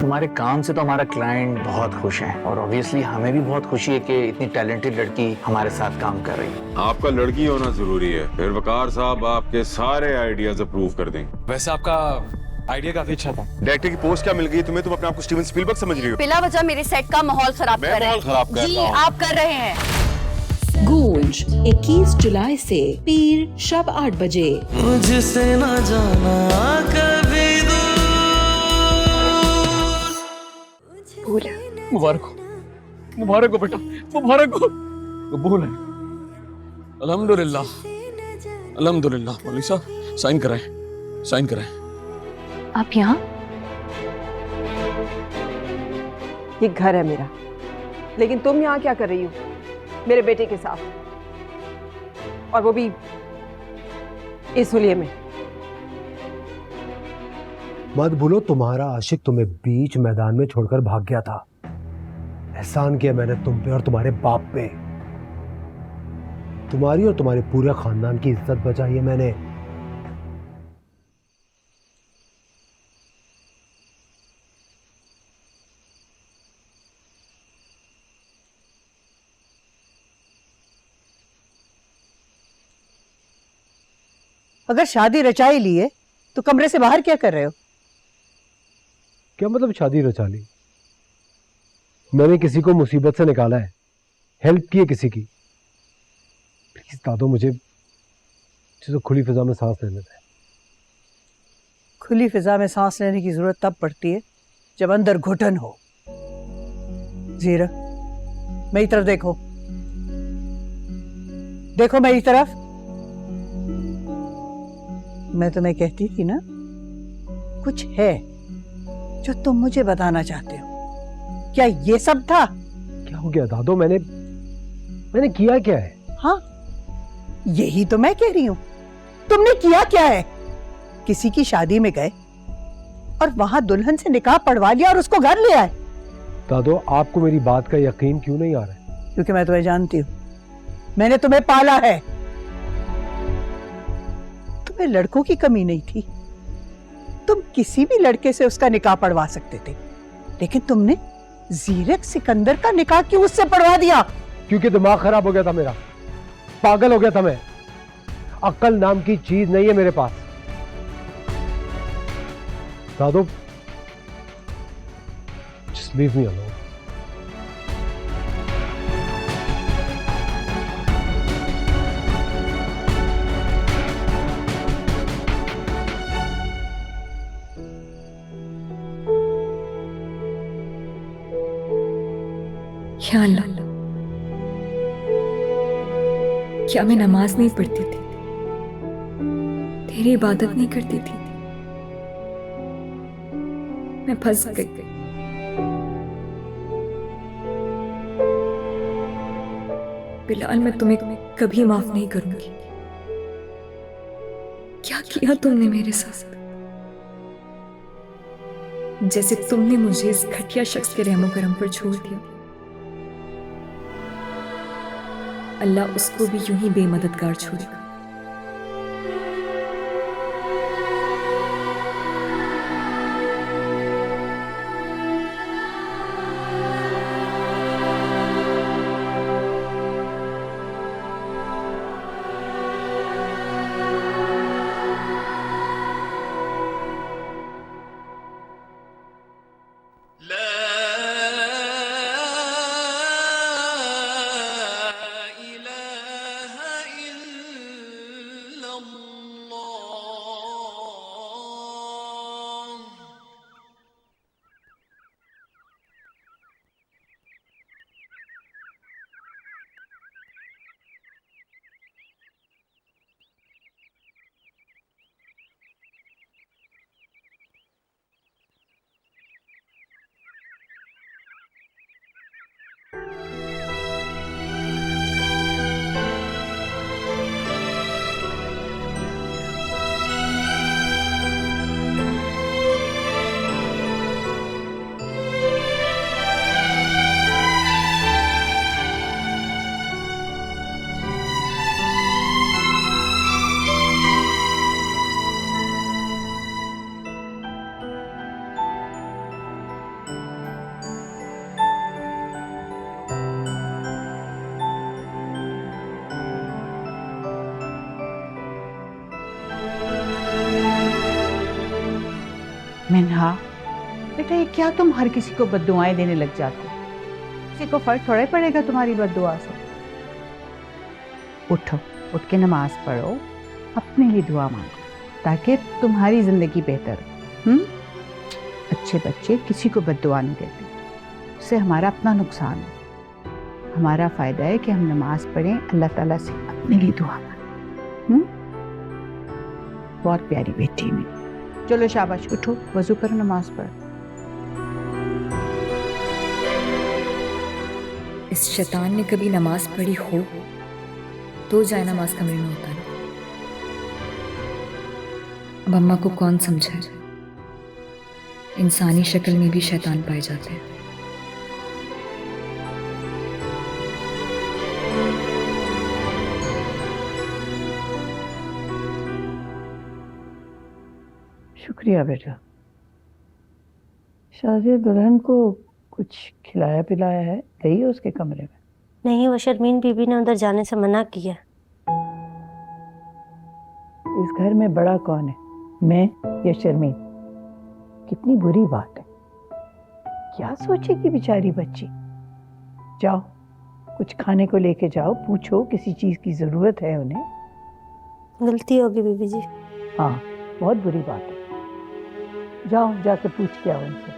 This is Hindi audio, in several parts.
तुम्हारे काम से तो हमारा क्लाइंट बहुत खुश है और ऑब्वियसली हमें भी बहुत खुशी है कि इतनी टैलेंटेड लड़की हमारे साथ काम कर रही है। आपका लड़की होना जरूरी है, फिर वकार साहब आपके सारे आइडियाज अप्रूव कर देंगे। वैसे आपका आइडिया काफी अच्छा था। डायरेक्टर की पोस्ट क्या मिल गई तुम्हें? तुम अपने आप को स्टीवन स्पीलबर्ग समझ रही हो? बिला वजह मेरे सेट का माहौल खराब कर रहे हैं। जी आप कर रहे हैं। गूंज 21 जुलाई से पीर शब 8 बजे। मुझसे न जाना कभी भूल मुबारक हो, मुबारक हो बेटा, मुबारक हो। कबूल है। अल्हम्दुलिल्लाह, अल्हम्दुलिल्लाह। मौलवी साहब साइन कराएं, साइन कराएं। आप यहाँ? ये घर है मेरा, लेकिन तुम यहाँ क्या कर रही हो मेरे बेटे के साथ, और वो भी इस हुलिये में? मत भूलो तुम्हारा आशिक तुम्हें बीच मैदान में छोड़कर भाग गया था। एहसान किया मैंने तुम पे और तुम्हारे बाप पे। तुम्हारी और तुम्हारे पूरे खानदान की इज्जत बचाई है मैंने। अगर शादी रचाई ली है तो कमरे से बाहर क्या कर रहे हो? क्या मतलब शादी रचा ली? मैंने किसी को मुसीबत से निकाला है, हेल्प की है किसी की। प्लीज दादो मुझे तो खुली फिजा में सांस लेने दें। खुली फिजा में सांस लेने की जरूरत तब पड़ती है जब अंदर घुटन हो। जीरा, मेरी तरफ देखो, देखो मेरी तरफ। मैं तुम्हें कहती थी ना, कुछ है जो तुम मुझे बताना चाहते हो। क्या ये सब था? क्या हो गया दादो? मैंने किया क्या है? हाँ, यही तो मैं कह रही हूं। तुमने किया क्या है? किसी की शादी में गए और वहां दुल्हन से निकाह पढ़वा लिया और उसको घर ले आए। दादो आपको मेरी बात का यकीन क्यों नहीं आ रहा है? क्योंकि मैं तुम्हें जानती हूं, मैंने तुम्हें पाला है। तुम्हें लड़कों की कमी नहीं थी, तुम किसी भी लड़के से उसका निकाह पढ़वा सकते थे, लेकिन तुमने जीरक सिकंदर का निकाह क्यों उससे पढ़वा दिया? क्योंकि दिमाग खराब हो गया था मेरा, पागल हो गया था मैं। अक्ल नाम की चीज नहीं है मेरे पास। दादो just leave me alone. या अल्लाह, क्या मैं नमाज नहीं पढ़ती थी, तेरी इबादत नहीं करती थी? मैं फंस गई। बिलाल, मैं तुम्हें कभी माफ नहीं करूंगी। क्या किया तुमने मेरे साथ? जैसे तुमने मुझे इस घटिया शख्स के रहमो करम पर छोड़ दिया, अल्लाह उसको भी यूं ही बेमददगार छोड़ेगा। मिन्हा बेटा, ये क्या तुम हर किसी को बद्दुआएं देने लग जाते हो? किसी को फर्क थोड़ा ही पड़ेगा तुम्हारी बद्दुआ से। उठो, उठ के नमाज पढ़ो, अपने लिए दुआ मांगो ताकि तुम्हारी जिंदगी बेहतर हो। अच्छे बच्चे किसी को बद्दुआ नहीं देते, उससे हमारा अपना नुकसान है। हमारा फायदा है कि हम नमाज पढ़ें, अल्लाह ताला से अपने लिए दुआ मांगें। बहुत प्यारी बेटी में। चलो शाबाश, उठो, वजू करो, नमाज पढ़ो। इस शैतान ने कभी नमाज पढ़ी हो तो जाए नमाज कमरे में होता है। अब अम्मा को कौन समझाए, इंसानी शक्ल में भी शैतान पाए जाते हैं। शुक्रिया बेटा। शादी दुल्हन को कुछ खिलाया पिलाया है? गई है उसके कमरे में? नहीं, वो शर्मीन बीबी ने उधर जाने से मना किया। इस घर में बड़ा कौन है, मैं या शर्मीन? कितनी बुरी बात है। क्या सोचेगी बेचारी बच्ची। जाओ, कुछ खाने को लेके जाओ, पूछो किसी चीज की जरूरत है उन्हें। गलती होगी बीबी जी। हाँ, बहुत बुरी बात है। जाओ, जाके पूछ के आओ उनसे।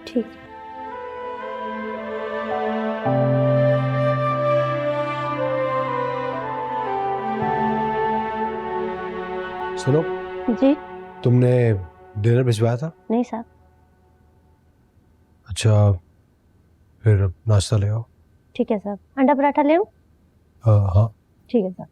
ठीक है। सुनो जी। तुमने डिनर भिजवाया था? नहीं साहब। अच्छा, फिर नाश्ता ले आओ। ठीक है साहब। अंडा पराठा ले आऊं? हाँ। ठीक है साहब।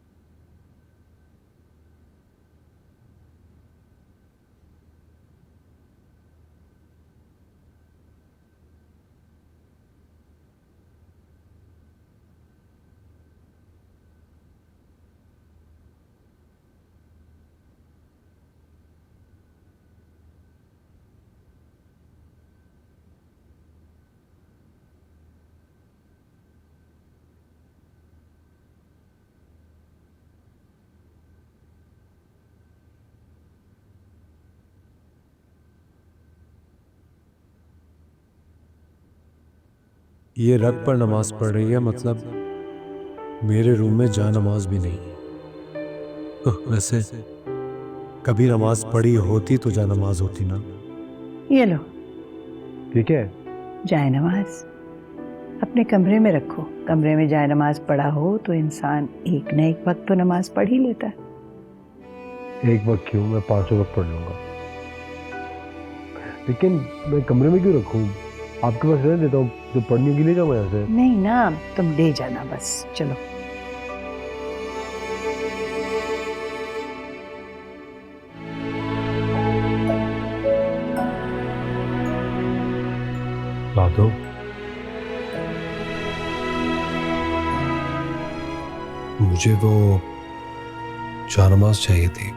ये रग पर नमाज पढ़ रही है, मतलब मेरे रूम में जा नमाज भी नहीं। वैसे कभी नमाज पढ़ी होती तो जा नमाज होती ना। ये लो, ठीक है। जाए नमाज अपने कमरे में रखो। कमरे में जाए नमाज पढ़ा हो तो इंसान एक न एक वक्त तो नमाज पढ़ ही लेता है। एक वक्त क्यों, मैं 5 वक्त पढ़ लूंगा। लेकिन मैं कमरे में क्यों रखूं? आपके पास रहने देता हूँ, जो पढ़ने के लिए जाऊँ यहाँ से। नहीं ना, तुम ले जाना बस। चलो। ला दो। मुझे वो जानमाज चाहिए थी।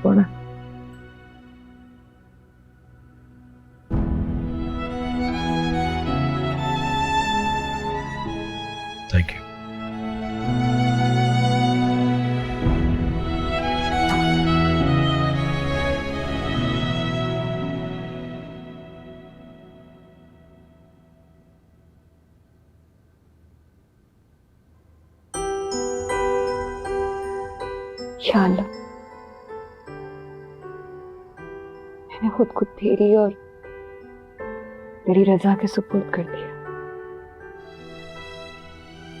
पढ़ा। Thank you. या अल्लाह, मैंने खुद को तेरी और तेरी रजा के सुपुर्द कर दिया।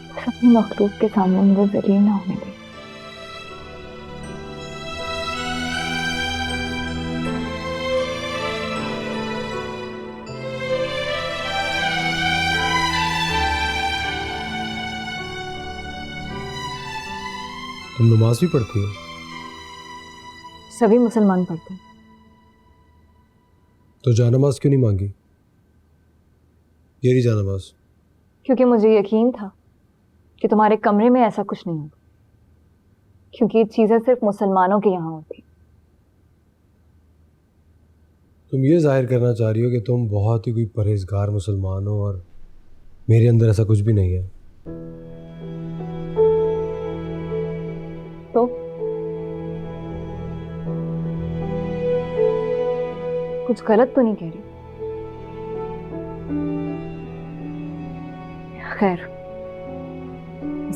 बस अपनी मखलूक के सामने मुझे जलील ना होने दे। तुम नमाज भी पढ़ती हो? सभी मुसलमान पढ़ते हैं। तो जानमाज क्यों नहीं मांगी? ये रही जानमाज। क्योंकि मुझे यकीन था कि तुम्हारे कमरे में ऐसा कुछ नहीं होगा, क्योंकि ये चीजें सिर्फ मुसलमानों के यहाँ होती। तुम ये जाहिर करना चाह रही हो कि तुम बहुत ही कोई परहेजगार मुसलमान हो, और मेरे अंदर ऐसा कुछ भी नहीं है। कुछ गलत तो नहीं कह रही? खैर,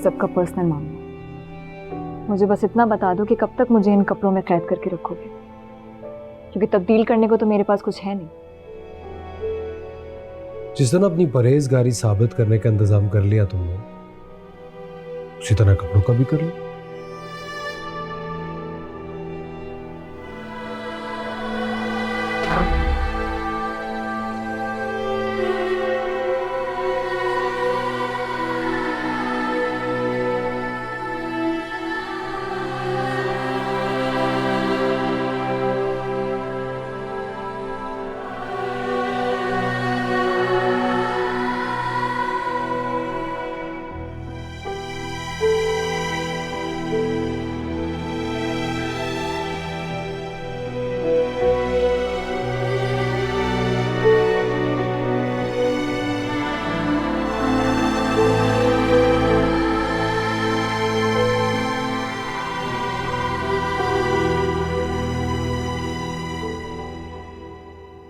सबका पर्सनल मामला है। मुझे बस इतना बता दो कि कब तक मुझे इन कपड़ों में कैद करके रखोगे, क्योंकि तब्दील करने को तो मेरे पास कुछ है नहीं। जिस तरह अपनी परहेजगारी साबित करने का इंतजाम कर लिया तुमने, उसी तरह कपड़ों का भी कर लो।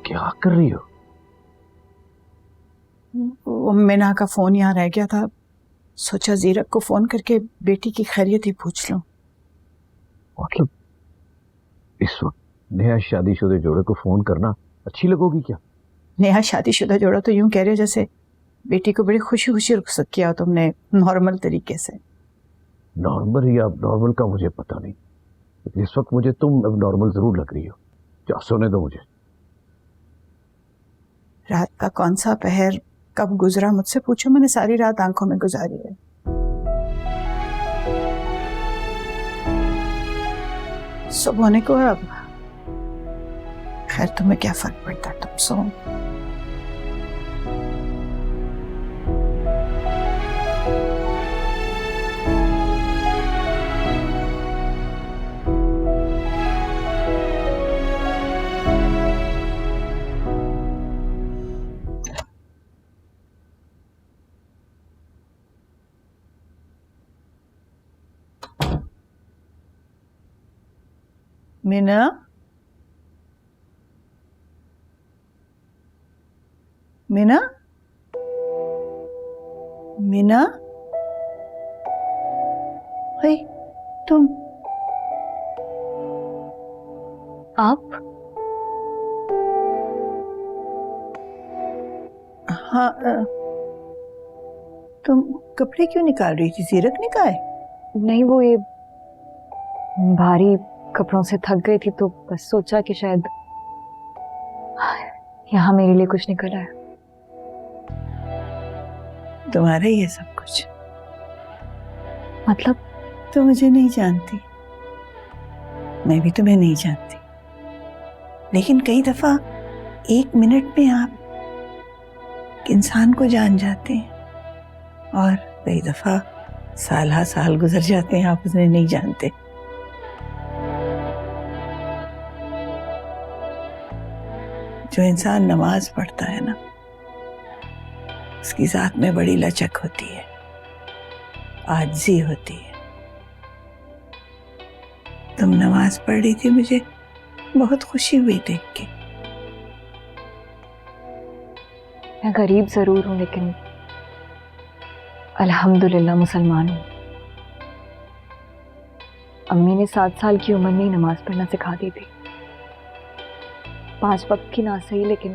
क्या कर रही हो? वो मीना का फोन यहाँ रह गया था, सोचा जीरक को फोन करके बेटी की खैरियत ही पूछ लूं। मतलब इस वक्त नया शादीशुदा जोड़े को फोन करना अच्छी लगोगी क्या? नया शादीशुदा जोड़ा तो यूं कह रहे हो जैसे बेटी को बड़ी खुशी खुशी रुखसत किया हो तुमने, नॉर्मल तरीके से। नॉर्मल या अब नॉर्मल का मुझे पता नहीं, लेकिन इस वक्त मुझे तुम अब नॉर्मल जरूर लग रही हो। जा सोने दो मुझे। रात का कौन सा पहर कब गुजरा मुझसे पूछो, मैंने सारी रात आंखों में गुजारी है। सुबह होने को है अब, खैर तुम्हें क्या फर्क पड़ता, तुम सो। मीना, मीना, मीना, हे तुम। आप? हाँ, तुम कपड़े क्यों निकाल रही थी? जीरक ने कहा है? नहीं, वो ये भारी कपड़ों से थक गई थी तो बस सोचा कि शायद यहाँ मेरे लिए कुछ निकल आया। तुम्हारा ही है सब कुछ? मतलब? तो मुझे नहीं जानती, मैं भी तुम्हें नहीं जानती, लेकिन कई दफा एक मिनट में आप इंसान को जान जाते हैं और कई दफा साल साल गुजर जाते हैं, आप उन्हें नहीं जानते। जो इंसान नमाज पढ़ता है ना, उसकी जात में बड़ी लचक होती है, आजिज़ी होती है। तुम नमाज पढ़ रही थी, मुझे बहुत खुशी हुई देख के। मैं गरीब जरूर हूं, लेकिन अल्हम्दुलिल्लाह मुसलमान हूं। अम्मी ने 7 साल की उम्र में ही नमाज पढ़ना सिखा दी थी। 5 वक्त की ना सही, लेकिन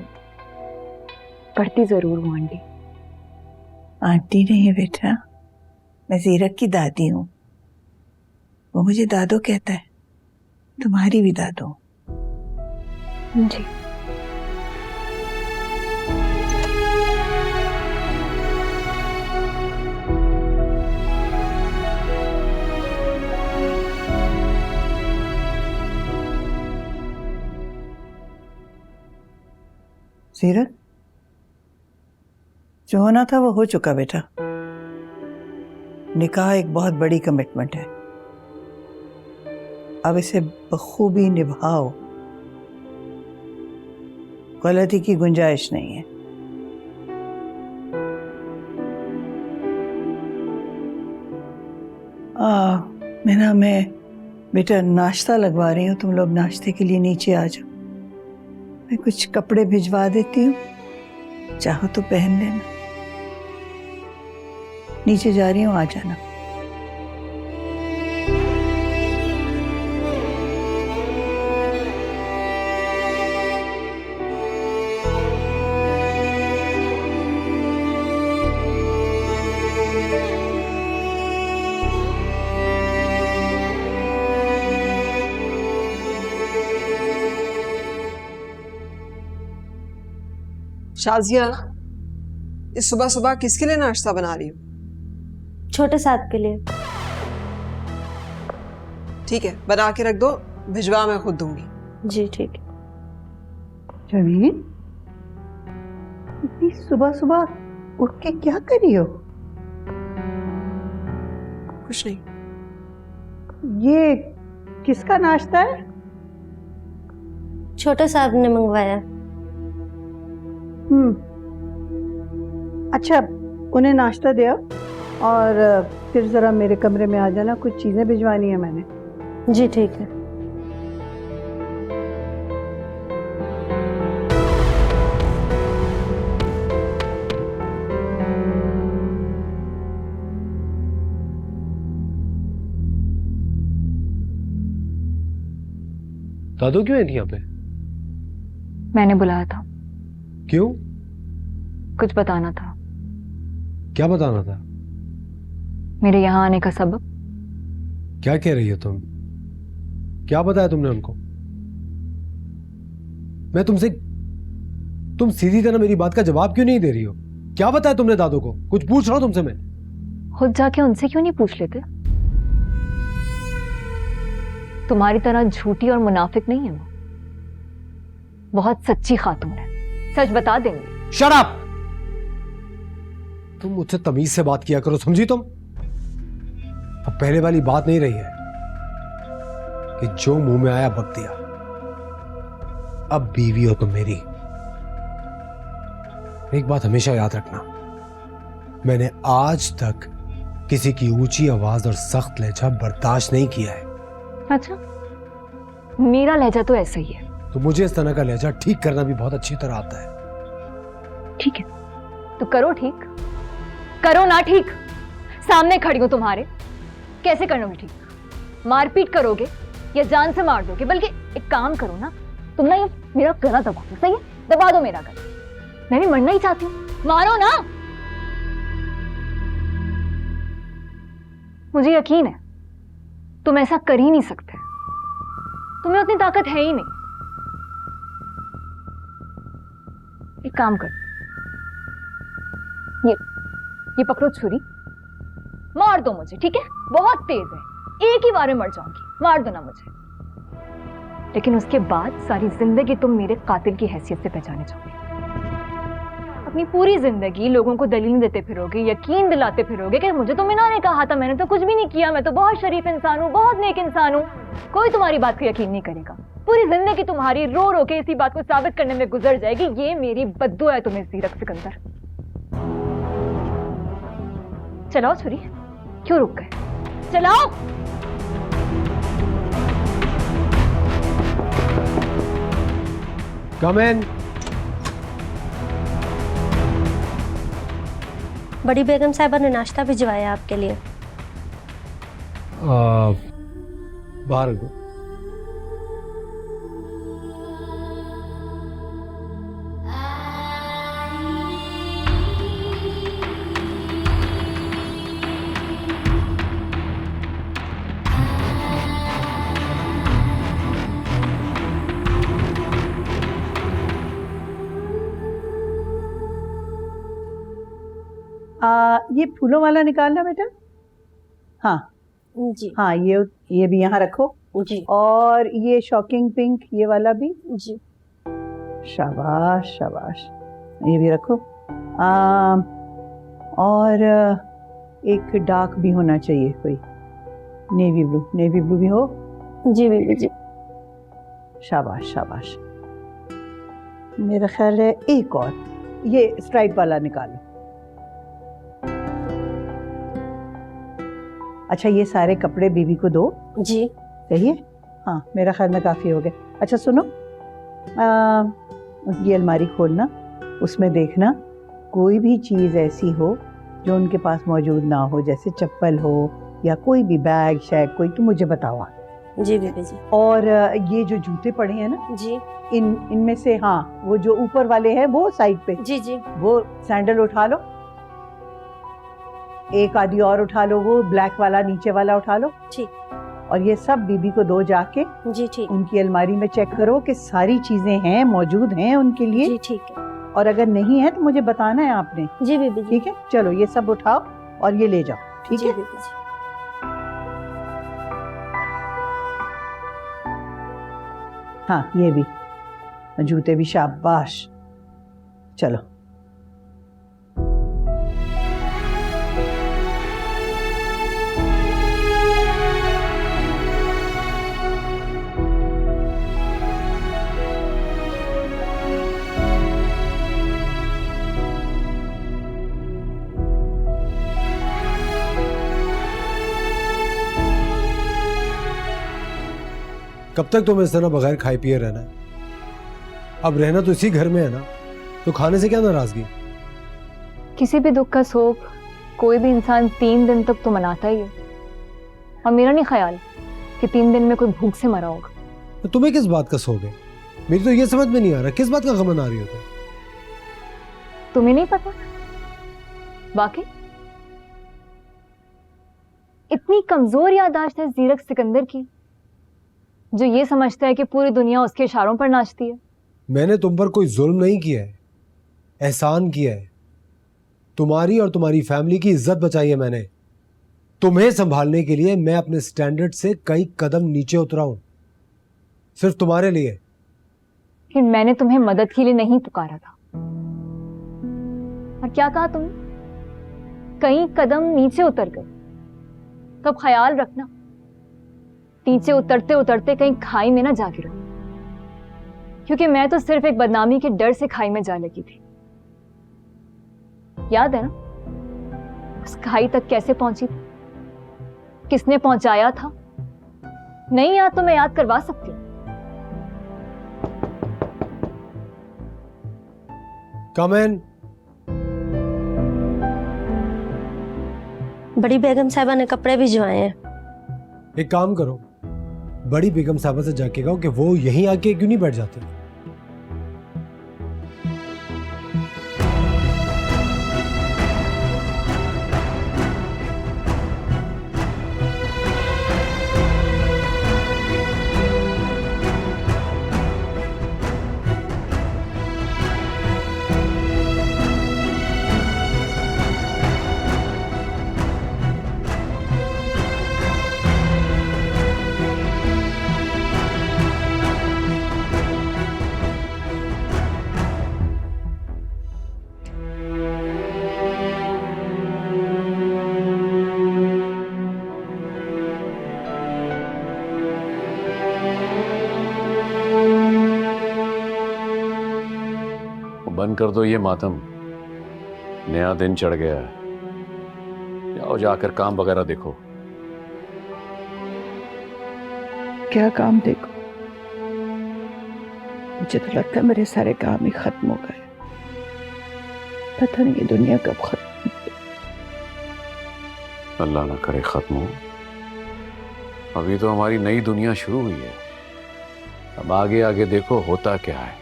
पढ़ती जरूर हूँ आंटी। आंटी नहीं है बेटा, मैं जीरक की दादी हूँ। वो मुझे दादो कहता है, तुम्हारी भी दादो। जी। जीरक, जो होना था वो हो चुका बेटा। निकाह एक बहुत बड़ी कमिटमेंट है, अब इसे बखूबी निभाओ, गलती की गुंजाइश नहीं है। मैं बेटा नाश्ता लगवा रही हूँ, तुम लोग नाश्ते के लिए नीचे आ जाओ। मैं कुछ कपड़े भिजवा देती हूँ, चाहो तो पहन लेना। नीचे जा रही हूँ, आ जाना। शाजिया, इस सुबह सुबह किसके लिए नाश्ता बना रही हो? छोटे साहब के लिए। ठीक है, बना के रख दो, भिजवा मैं खुद दूंगी। जी ठीक है। जमीन, इतनी सुबह सुबह उठ के क्या कर रही हो? कुछ नहीं। ये किसका नाश्ता है? छोटे साहब ने मंगवाया। अच्छा, उन्हें नाश्ता दे आओ और फिर जरा मेरे कमरे में आ जाना, कुछ चीजें भिजवानी है मैंने। जी ठीक है। दादू क्यों है यहाँ पे? मैंने बुलाया था। क्यों? कुछ बताना था। क्या बताना था? मेरे यहाँ आने का सबब। क्या कह रही हो तुम? क्या बताया तुमने उनको? मैं तुम सीधी तरह मेरी बात का जवाब क्यों नहीं दे रही हो? क्या बताया तुमने दादू को? कुछ पूछ रहा हूं तुमसे मैं। खुद जाके उनसे क्यों नहीं पूछ लेते? तुम्हारी तरह झूठी और मुनाफिक नहीं है वो, बहुत सच्ची खातून है, सच बता देंगे। Shut up! तुम मुझसे तमीज से बात किया करो, समझी तुम? अब पहले वाली बात नहीं रही है कि जो मुंह में आया बक दिया। अब बीवी हो तुम मेरी। एक बात हमेशा याद रखना, मैंने आज तक किसी की ऊंची आवाज और सख्त लहजा बर्दाश्त नहीं किया है। अच्छा, मेरा लहजा तो ऐसा ही है। तो मुझे इस तरह का लहजा ठीक करना भी बहुत अच्छी तरह आता है। ठीक है, तो करो ठीक, करो ना ठीक। सामने खड़ी हो तुम्हारे, कैसे करोगे ठीक? मारपीट करोगे या जान से मार दोगे? बल्कि एक काम करो ना, तुम ना ये मेरा गला दबा दो। सही है, दबा दो मेरा गला। मैं भी मरना ही चाहती हूँ, मारो ना। मुझे यकीन है तुम ऐसा कर ही नहीं सकते, तुम्हें उतनी ताकत है ही नहीं। एक काम करो, ये पकड़ो छुरी, मार दो मुझे, ठीक है? बहुत तेज है, एक ही बार में मर जाऊंगी, मार दो ना मुझे। लेकिन उसके बाद सारी जिंदगी तुम मेरे कातिल की हैसियत से पहचाने जाओगे। अपनी पूरी जिंदगी लोगों को दलील देते फिरोगे, यकीन दिलाते फिरोगे कि मुझे तो मीना ने कहा था, मैंने तो कुछ भी नहीं किया, मैं तो बहुत शरीफ इंसान हूँ, बहुत नेक इंसान हूँ। कोई तुम्हारी बात को यकीन नहीं करेगा। पूरी जिंदगी तुम्हारी रो रो के इसी बात को साबित करने में गुजर जाएगी। ये मेरी बद्दुआ है तुम्हें, ज़ीरक सिकंदर। चलाओ छुरी, क्यों रुक गए? चलाओ। कम इन। बड़ी बेगम साहबा ने नाश्ता भिजवाया आपके लिए। बाहर दो। ये फूलों वाला निकालना बेटा। हाँ जी हाँ, ये भी यहाँ रखो जी। और ये शॉकिंग पिंक, ये वाला भी। जी शाबाश शाबाश, ये भी रखो। और एक डार्क भी होना चाहिए, कोई नेवी ब्लू भी हो। जी बीबी जी। शाबाश शाबाश। मेरा ख्याल है एक और, ये स्ट्राइप वाला निकालो। अच्छा, ये सारे कपड़े बीबी को दो। जी सही है, हाँ मेरा ख्याल में काफ़ी हो गए। अच्छा सुनो, ये अलमारी खोलना, उसमें देखना कोई भी चीज़ ऐसी हो जो उनके पास मौजूद ना हो, जैसे चप्पल हो या कोई भी बैग शैग कोई, तो मुझे बताओ। जी बीबी जी। और ये जो जूते पड़े हैं ना जी इनमें से, हाँ वो जो ऊपर वाले हैं वो साइड पे, जी जी। वो सैंडल उठा लो, एक आधी और उठा लो, वो ब्लैक वाला नीचे वाला उठा लो। ठीक। और ये सब बीबी को दो जाके। जी ठीक। उनकी अलमारी में चेक करो कि सारी चीजें हैं, मौजूद हैं उनके लिए। जी ठीक है। और अगर नहीं है तो मुझे बताना है आपने। जी बीबी जी। ठीक है, चलो ये सब उठाओ और ये ले जाओ। ठीक है बीबी जी। हाँ ये भी, जूते भी, शाबाश। चलो कब तक तुम्हें इस तरह बगैर खाए पिए रहना है? अब रहना तो इसी घर में है ना, तो खाने से क्या नाराजगी? किसी भी दुख का शोक कोई भी इंसान 3 दिन तक तो मनाता ही है, और मेरा नहीं ख्याल कि 3 दिन में कोई भूख से मरा होगा। तो तुम्हें किस बात का शौक है? मेरी तो ये समझ में नहीं आ रहा, किस बात का गम मना रही हो तुम? तुम्हें नहीं पता? वाकई इतनी कमजोर याददाश्त है जीरक सिकंदर की, जो ये समझता है कि पूरी दुनिया उसके इशारों पर नाचती है। मैंने तुम पर कोई जुल्म नहीं किया है, एहसान किया है। तुम्हारी और तुम्हारी फैमिली की इज्जत बचाई है मैंने। तुम्हें संभालने के लिए मैं अपने स्टैंडर्ड से कई कदम नीचे उतरा हूं, सिर्फ तुम्हारे लिए। फिर मैंने तुम्हें मदद के लिए नहीं पुकारा था। और क्या कहा तुमने? कई कदम नीचे उतर गए। तो अब ख्याल रखना, नीचे उतरते उतरते कहीं खाई में ना जा गिरो, क्योंकि मैं तो सिर्फ एक बदनामी के डर से खाई में जा लगी थी। याद है ना उस खाई तक कैसे पहुंची थी, किसने पहुंचाया था? नहीं याद तो मैं याद करवा सकती हूँ। कम इन। बड़ी बेगम साहिबा ने कपड़े भिजवाए हैं। एक काम करो, बड़ी बेगम साहबा से जाके कहो कि वो यहीं आके क्यों नहीं बैठ जाते? बंद कर दो ये मातम, नया दिन चढ़ गया है। जाओ जाकर काम वगैरह देखो। क्या काम देखो? मुझे तो लगता है मेरे सारे काम ही खत्म हो गए। पता नहीं ये दुनिया कब खत्म। अल्लाह ना करे खत्म हो। अभी तो हमारी नई दुनिया शुरू हुई है। अब आगे आगे देखो होता क्या है।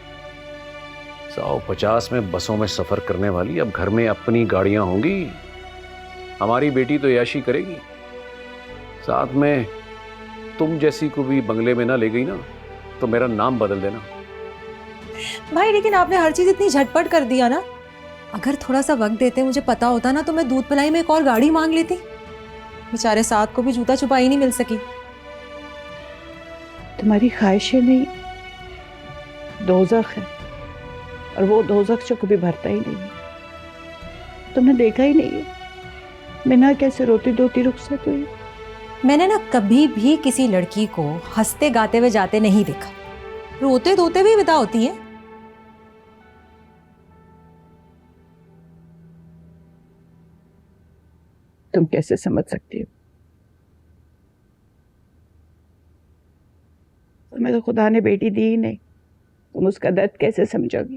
150 में बसों में सफर करने वाली अब घर में अपनी गाड़ियां होंगी। हमारी बेटी तो याशी करेगी, साथ में तुम जैसी को भी बंगले में ना ले गई ना तो मेरा नाम बदल देना। भाई लेकिन आपने हर चीज इतनी झटपट कर दिया ना। अगर थोड़ा सा वक्त देते, मुझे पता होता ना, तो मैं दूध पिलाई में एक और गाड़ी मांग लेती। बेचारे साथ को भी जूता छुपाई नहीं मिल सकी। तुम्हारी ख्वाहिशें नहीं, दोज़ख है, और वो दोज़ख जो कभी भरता ही नहीं है। तुमने देखा ही नहीं है मिना कैसे रोती धोती रुखसत हुई। मैंने ना कभी भी किसी लड़की को हंसते गाते हुए जाते नहीं देखा, रोते धोते भी विदा होती है। तुम कैसे समझ सकती हो? तुम्हें तो खुदा ने बेटी दी ही नहीं, तुम उसका दर्द कैसे समझोगी?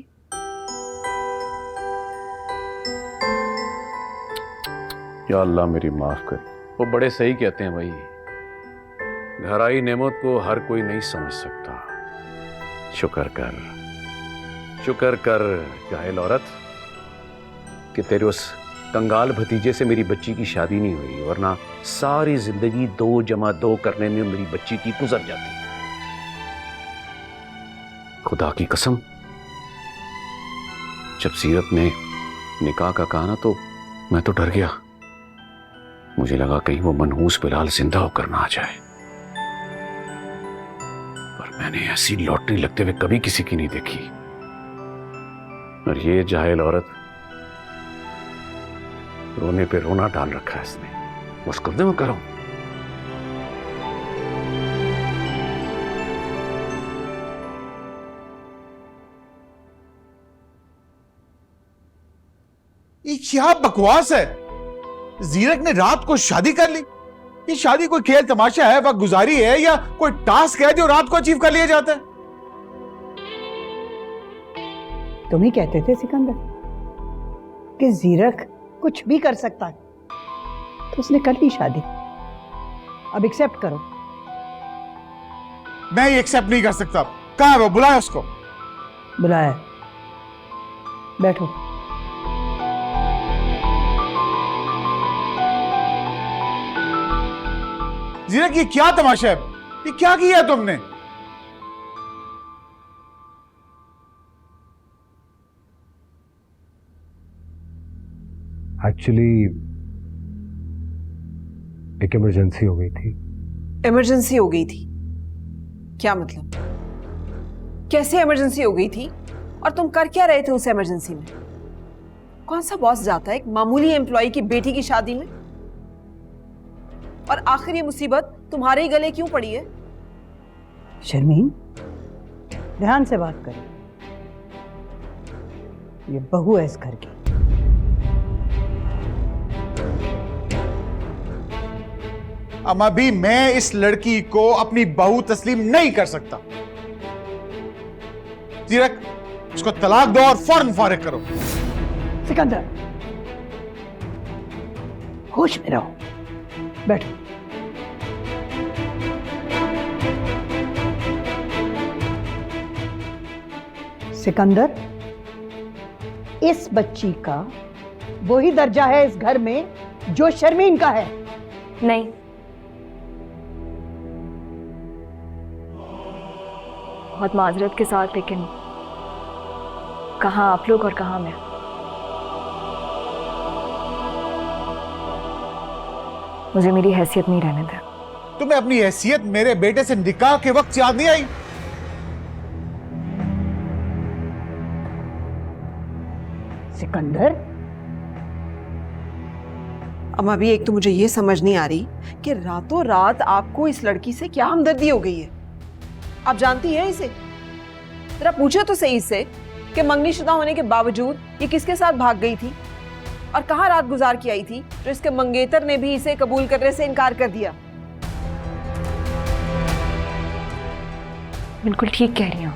या अल्लाह मेरी माफ कर। वो बड़े सही कहते हैं भाई, घर आई नेमत को हर कोई नहीं समझ सकता। शुक्र कर जाहिल औरत कि तेरे उस कंगाल भतीजे से मेरी बच्ची की शादी नहीं हुई, वरना सारी जिंदगी 2 जमा 2 करने में मेरी बच्ची की गुजर जाती। खुदा की कसम, जब सीरत ने निकाह का कहा ना तो मैं तो डर गया। मुझे लगा कहीं वो मनहूस बिलाल जिंदा होकर ना आ जाए, पर मैंने ऐसी लॉटरी लगते हुए कभी किसी की नहीं देखी। और ये जाहिल औरत, रोने पे रोना डाल रखा है इसने। मुश्किल में करो। ये क्या बकवास है? जीरक ने रात को शादी कर ली। ये शादी कोई खेल तमाशा है, वक्त गुजारी है, या कोई टास्क है जो रात को अचीव कर लिया जाता है? तुम ही कहते थे सिकंदर कि जीरक कुछ भी कर सकता है, तो उसने कर ली शादी। अब एक्सेप्ट करो। मैं ये एक्सेप्ट नहीं कर सकता। कहाँ है वो? बुलाया उसको। बुलाया। बैठो। जीरक, ये क्या तमाशा है? ये क्या किया तुमने? एक्चुअली एक इमरजेंसी हो गई थी। इमरजेंसी हो गई थी? क्या मतलब? कैसे इमरजेंसी हो गई थी? और तुम कर क्या रहे थे उस इमरजेंसी में? कौन सा बॉस जाता है एक मामूली एम्प्लॉय की बेटी की शादी में? और आखिर ये मुसीबत तुम्हारे ही गले क्यों पड़ी है? शर्मीन, ध्यान से बात करें। ये बहू है इस घर की। अम्मा भी, मैं इस लड़की को अपनी बहू तस्लीम नहीं कर सकता। जीरक, इसको तलाक दो और फौरन फारिग करो। सिकंदर, होश में रहो। बैठो। सिकंदर, इस बच्ची का वही दर्जा है इस घर में जो शर्मीन का है। नहीं, बहुत माजरत के साथ, लेकिन कहाँ आप लोग और कहाँ मैं। मुझे मेरी हैसियत नहीं रहने दे। तुम्हें अपनी हैसियत मेरे बेटे से निकाह के वक्त याद नहीं आई? सिकंदर, अम्मा भी, एक तो मुझे ये समझ नहीं आ रही कि रातों रात आपको इस लड़की से क्या हमदर्दी हो गई है। आप जानती हैं इसे? जरा पूछो तो सही इससे कि मंगनीशुदा होने के बावजूद ये किसके साथ भाग गई थी और कहाँ रात गुजार के आई थी, जो इसके मंगेतर ने भी इसे कबूल करने से इनकार कर दिया। बिल्कुल ठीक कह रही हूँ।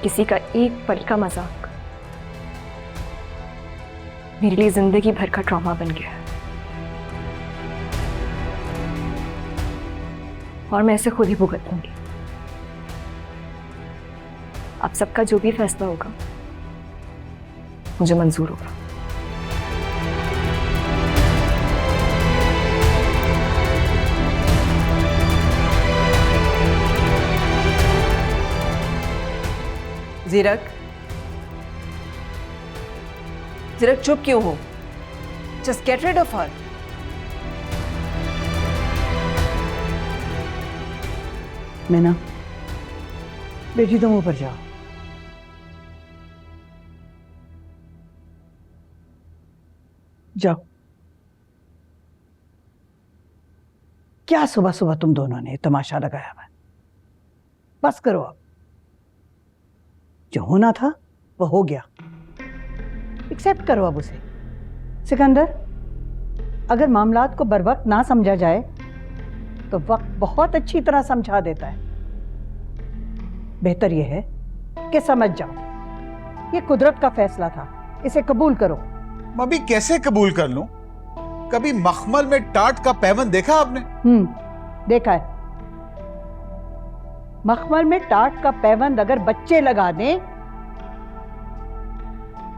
किसी का एक पल का मजाक मेरे लिए जिंदगी भर का ट्रॉमा बन गया है, और मैं इसे खुद ही भुगत लूंगी। आप सबका जो भी फैसला होगा मुझे मंजूर होगा। जीरक, जीरक चुप क्यों हो? Just get rid of her. Maina, बेटी तुम ऊपर जाओ। जाओ। क्या सुबह सुबह तुम दोनों ने तमाशा लगाया हुआ? बस करो अब। जो होना था वो हो गया। एक्सेप्ट करो अब उसे। सिकंदर, अगर मामलात को बर वक्त ना समझा जाए तो वक्त बहुत अच्छी तरह समझा देता है। बेहतर यह है कि समझ जाओ ये कुदरत का फैसला था, इसे कबूल करो। मम्मी कैसे कबूल कर लूं? कभी मखमल में टाट का पैबंद देखा आपने? देखा है। मखमल में टाट का पैबंद अगर बच्चे लगा दें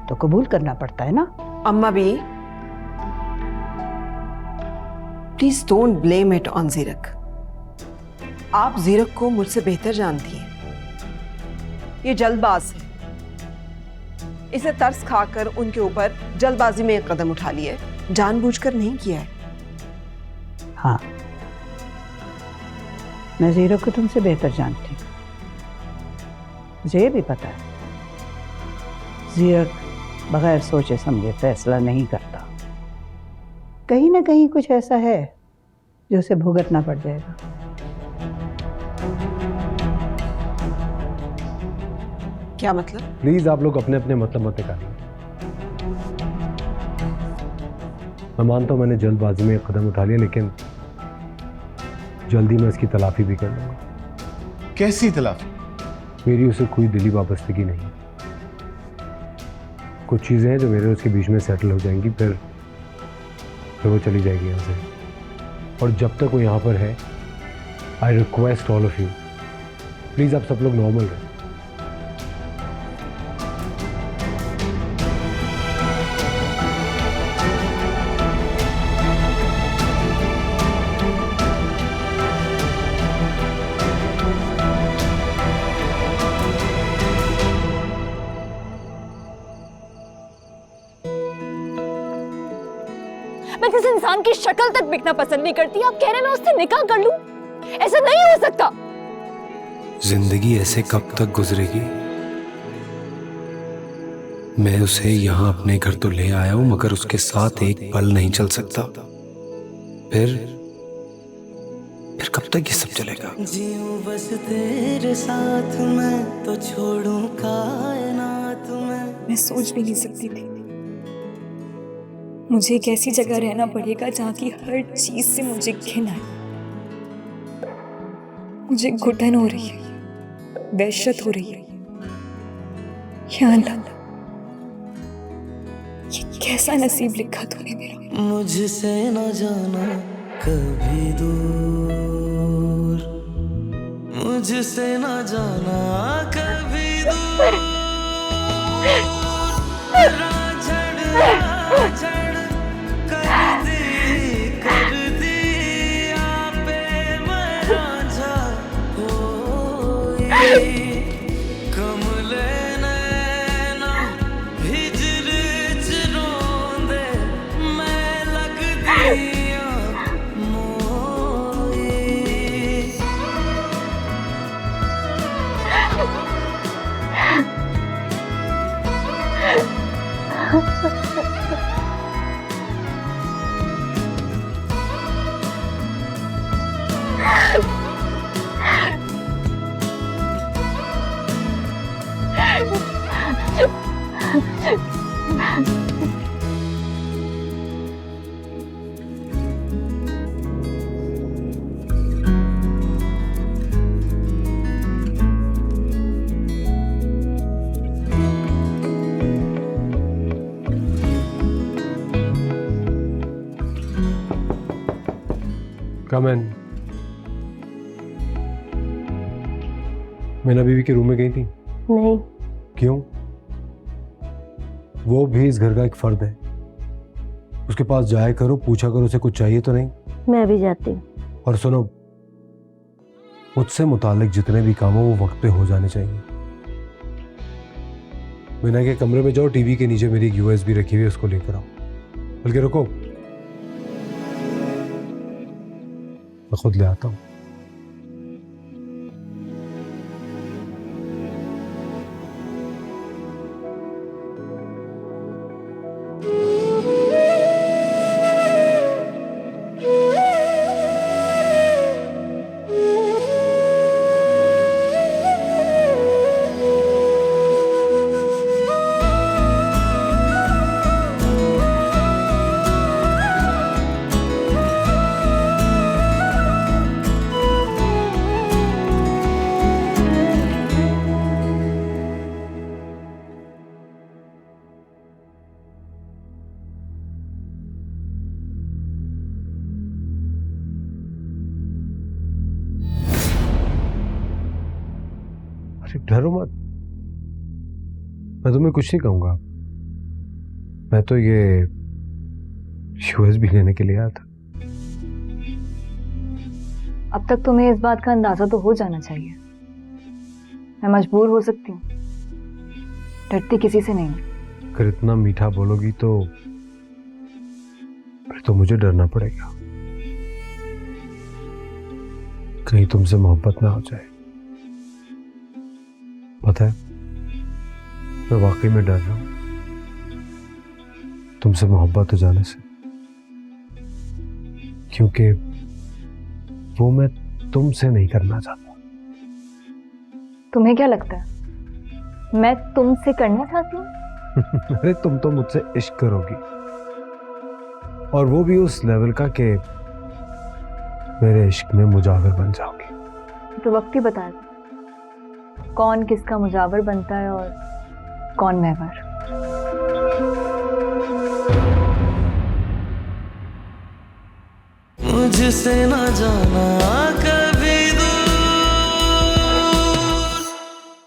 तो कबूल करना पड़ता है ना। अम्मा भी, please don't blame it on Zirak. आप जीरक को मुझसे बेहतर जानती हैं। ये जल्दबाज है, इसे तरस खाकर उनके ऊपर जल्दबाजी में एक कदम उठा लिया है, जानबूझकर नहीं किया है। हाँ, मैं जीरक को तुमसे बेहतर जानती हूँ। मुझे ये भी पता है जीरक बगैर सोचे समझे फैसला नहीं करता। कहीं ना कहीं कुछ ऐसा है जो उसे भुगतना पड़ जाएगा। क्या मतलब? प्लीज आप लोग अपने अपने मतलब मत निकालिए। मैं मानता हूं मैंने जल्दबाजी में एक कदम उठा लिया, लेकिन जल्दी मैं इसकी तलाफी भी कर लूंगा। कैसी तलाफी? मेरी उसे कोई दिली वाबस्तगी नहीं। कुछ चीजें हैं जो मेरे उसके बीच में सेटल हो जाएंगी, फिर वो चली जाएगी यहाँ से। और जब तक वो यहाँ पर है, I request all of you, please आप सब लोग नॉर्मल रहें। मैं किसी इंसान की शक्ल तक दिखना पसंद नहीं करती। आप कह रहे हैं मैं उससे निकाह कर लूं? ऐसा नहीं हो सकता। जिंदगी ऐसे कब तक गुजरेगी? मैं उसे यहाँ अपने घर तो ले आया हूं, मगर उसके साथ एक पल नहीं चल सकता। फिर कब तक ये सब चलेगा? जीऊं बस तेरे साथ मैं, तो छोड़ूं कायनात में। मैं सोच भी नहीं सकती थी मुझे एक ऐसी जगह रहना पड़ेगा जहाँ की हर चीज से मुझे घिन आए। मुझे घुटन हो रही है, वहशत हो रही है। या अल्लाह, ये कैसा नसीब लिखा तूने मेरा। मुझसे न जाना कभी दूर, मुझसे न जाना कभी दूर। कर दी आपे मैं रांझा होई। कमले नैना हिजर च रोंदे, मैं लगदी मोई। कम इन। मैना बीवी के रूम में गई थी? नहीं। क्यों? वो भी इस घर का एक फर्द है। उसके पास जाया करो, पूछा करो उसे कुछ चाहिए तो नहीं। मैं भी जाती हूँ। और सुनो, मुझसे मुतालिक जितने भी काम हो वो वक्त पे हो जाने चाहिए। मीना के कमरे में जाओ, टीवी के नीचे मेरी एक यूएसबी रखी हुई है, उसको लेकर आओ। बल्कि रुको, मैं खुद ले आता हूँ। डरो मत, मैं तुम्हें कुछ नहीं कहूंगा। मैं तो ये यूएस भी लेने के लिए आया था। अब तक तुम्हें इस बात का अंदाजा तो हो जाना चाहिए। मैं मजबूर हो सकती हूँ, डरती किसी से नहीं। अगर इतना मीठा बोलोगी तो फिर तो मुझे डरना पड़ेगा, कहीं तुमसे मोहब्बत ना हो जाए। पता है, मैं वाकई में डर रहा हूं तुमसे मोहब्बत हो जाने से, क्योंकि वो मैं तुमसे नहीं करना चाहता। तुम्हें क्या लगता है मैं तुमसे करना चाहती हूँ? अरे तुम तो मुझसे इश्क करोगी, और वो भी उस लेवल का कि मेरे इश्क में मुजावर बन जाओगी। तो वक्त ही बता दो कौन किसका मुजावर बनता है और कौन महवर। मुझसे ना जाना कर